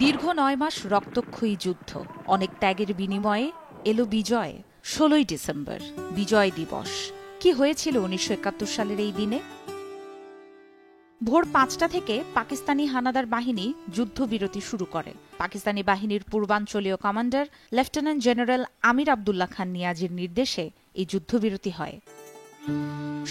দীর্ঘ ৯ মাস রক্তক্ষয়ী যুদ্ধ, অনেক ত্যাগের বিনিময়ে এলো বিজয়। ১৬ই ডিসেম্বর, বিজয় দিবস। কি হয়েছিল ১৯৭১ সালের এই দিনে? ভোর ৫টা থেকে পাকিস্তানি হানাদার বাহিনী যুদ্ধবিরতি শুরু করে। পাকিস্তানি বাহিনীর পূর্বাঞ্চলীয় কমান্ডার লেফটেন্যান্ট জেনারেল আমির আবদুল্লাহ খান নিয়াজির নির্দেশে এই যুদ্ধবিরতি হয়।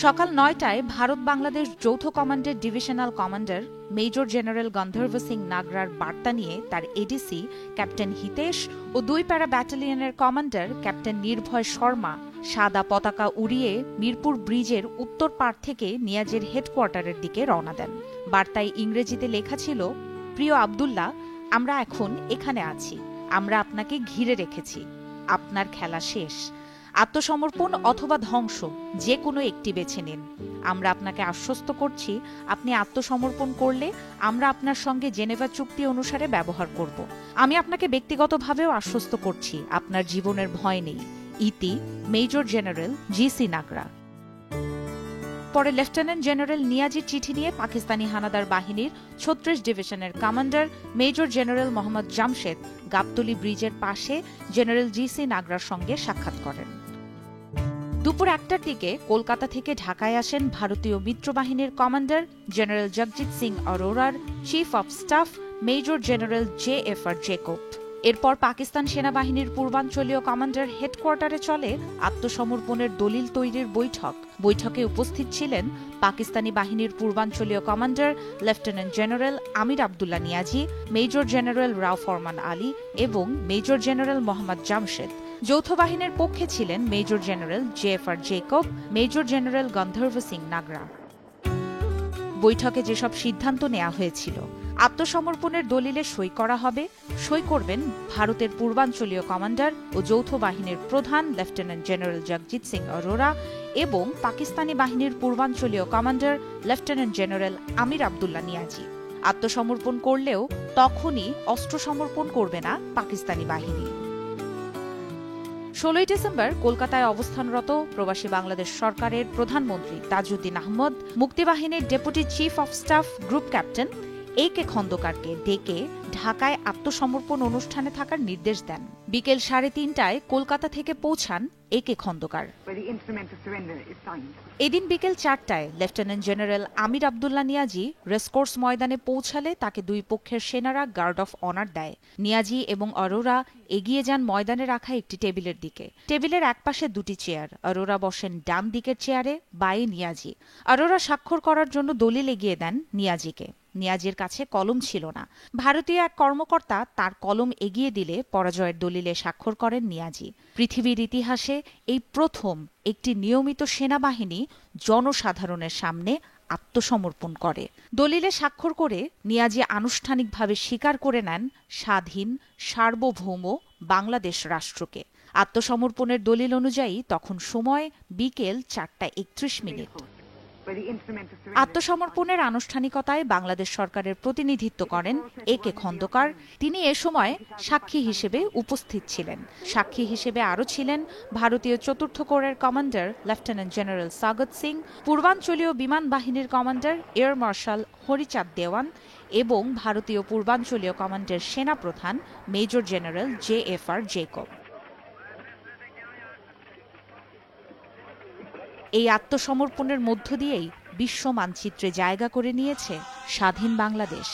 সকাল ৯টায় ভারত বাংলাদেশ যৌথ কমান্ডের divisional commander major general Gandharva Singh নাগরার বার্তা নিয়ে তার এডিসি ক্যাপ্টেন হিতেশ ও ২ প্যারা ব্যাটালিয়নের কমান্ডার ক্যাপ্টেন নির্ভয় শর্মা সাদা পতাকা উড়িয়ে মিরপুর ব্রিজের উত্তর পাড় থেকে নিয়াজের হেডকোয়ার্টারের দিকে রওনা দেন। বার্তায় ইংরেজিতে লেখা ছিল, প্রিয় আবদুল্লাহ, আমরা এখন এখানে আছি। আমরা আপনাকে ঘিরে রেখেছি। আপনার খেলা শেষ। আত্মসমর্পণ অথবা ধ্বংস, যে কোনো একটি বেছে নিন। আমরা আপনাকে আশ্বস্ত করছি, আপনি আত্মসমর্পণ করলে আমরা আপনার সঙ্গে জেনেভা চুক্তি অনুসারে ব্যবহার করব। আমি আপনাকে ব্যক্তিগতভাবেও আশ্বস্ত করছি, আপনার জীবনের ভয় নেই। ইতি মেজর জেনারেল জি.সি. নাগরা। পরে লেফটেন্যান্ট জেনারেল নিয়াজির চিঠি নিয়ে পাকিস্তানি হানাদার বাহিনীর ৩৬ ডিভিশনের commander major general Mohammad Jamshed Gabtoli ব্রিজের পাশে জেনারেল জি.সি. নাগরার সঙ্গে সাক্ষাৎ করেন। দুপুর ১টার দিকে কলকাতা থেকে ঢাকায় আসেন ভারতীয় মিত্রবাহিনীর কমান্ডার জেনারেল জগজিৎ সিং অরোরার chief of staff major general J F R. Jacob. এরপর পাকিস্তান সেনাবাহিনীর পূর্বাঞ্চলীয় কমান্ডার হেডকোয়ার্টারে চলে আত্মসমর্পণের দলিল তৈরির বৈঠক। বৈঠকে উপস্থিত ছিলেন পাকিস্তানি বাহিনীর পূর্বাঞ্চলীয় কমান্ডার লেফটেন্যান্ট জেনারেল আমির আবদুল্লাহ নিয়াজি, মেজর জেনারেল রাও ফরমান আলী এবং মেজর জেনারেল মোহাম্মদ জামশেদ। যৌথ বাহিনীর পক্ষে ছিলেন major general J F R. Jacob, major general Gandharva Singh Nagra. বৈঠকে যেসব সিদ্ধান্ত নেওয়া হয়েছিল, আত্মসমর্পণের দলিলে সই করা হবে। সই করবেন ভারতের পূর্বাঞ্চলীয় কমান্ডার ও যৌথ বাহিনীর প্রধান লেফটেন্যান্ট জেনারেল জগজিৎ সিং অরোরা এবং পাকিস্তানি বাহিনীর পূর্বাঞ্চলীয় কমান্ডার লেফটেন্যান্ট জেনারেল আমির আবদুল্লাহ নিয়াজি। আত্মসমর্পণ করলেও তখনই অস্ত্র সমর্পণ করবে না পাকিস্তানি বাহিনী। ১৬ই ডিসেম্বর কলকাতায় অবস্থানরত প্রবাসী বাংলাদেশ সরকারের প্রধানমন্ত্রী তাজউদ্দিন আহমদ মুক্তিবাহিনীর deputy chief of staff group captain A K. খন্দকারকে ডেকে ঢাকায় আত্মসমর্পণ অনুষ্ঠানে থাকার নির্দেশ দেন। বিকেল ৩:৩০টায় কলকাতা থেকে পৌঁছান এ.কে. খন্দকার। এদিন বিকেল ৪টায় লেফটেন্যান্ট জেনারেল আমির আবদুল্লাহ নিয়াজি রেসকোর্স ময়দানে পৌঁছালে তাকে দুই পক্ষের সেনারা গার্ড অফ অনার দেয়। নিয়াজি এবং অরোরা এগিয়ে যান ময়দানে রাখা একটি টেবিলের দিকে। টেবিলের একপাশে দুটি চেয়ার। অরোরা বসেন ডান দিকের চেয়ারে, বায়ে নিয়াজি। অরোরা স্বাক্ষর করার জন্য দলিল এগিয়ে দেন নিয়াজিকে। নিয়াজির কাছে কলম ছিল না। ভারতীয় এক কর্মকর্তা তার কলম এগিয়ে দিলে পরাজয়ের দলিলে স্বাক্ষর করেন নিয়াজি। পৃথিবীর ইতিহাসে এই প্রথম একটি নিয়মিত সেনাবাহিনী জনসাধারণের সামনে আত্মসমর্পণ করে। দলিলে স্বাক্ষর করে নিয়াজি আনুষ্ঠানিকভাবে স্বীকার করে নেন স্বাধীন সার্বভৌম বাংলাদেশ রাষ্ট্রকে। আত্মসমর্পণের দলিল অনুযায়ী তখন সময় বিকেল ৪:৩১। আত্মসমর্পণের আনুষ্ঠানিকতায় বাংলাদেশ সরকারের প্রতিনিধিত্ব করেন এ.কে. খন্দকার। তিনি এ সময় সাক্ষী হিসেবে উপস্থিত ছিলেন। সাক্ষী হিসেবে আরও ছিলেন ভারতীয় চতুর্থ কোরের কমান্ডার লেফটেন্যান্ট জেনারেল সাগত সিং, পূর্বাঞ্চলীয় বিমান বাহিনীর কমান্ডার এয়ার মার্শাল হরিচাঁদ দেওয়ান এবং ভারতীয় পূর্বাঞ্চলীয় কমান্ডের সেনাপ্রধান মেজর জেনারেল জে.এফ.আর. জেকব। এই আত্মসমর্পণের মধ্য দিয়েই বিশ্ব মানচিত্রে জায়গা করে নিয়েছে স্বাধীন বাংলাদেশ।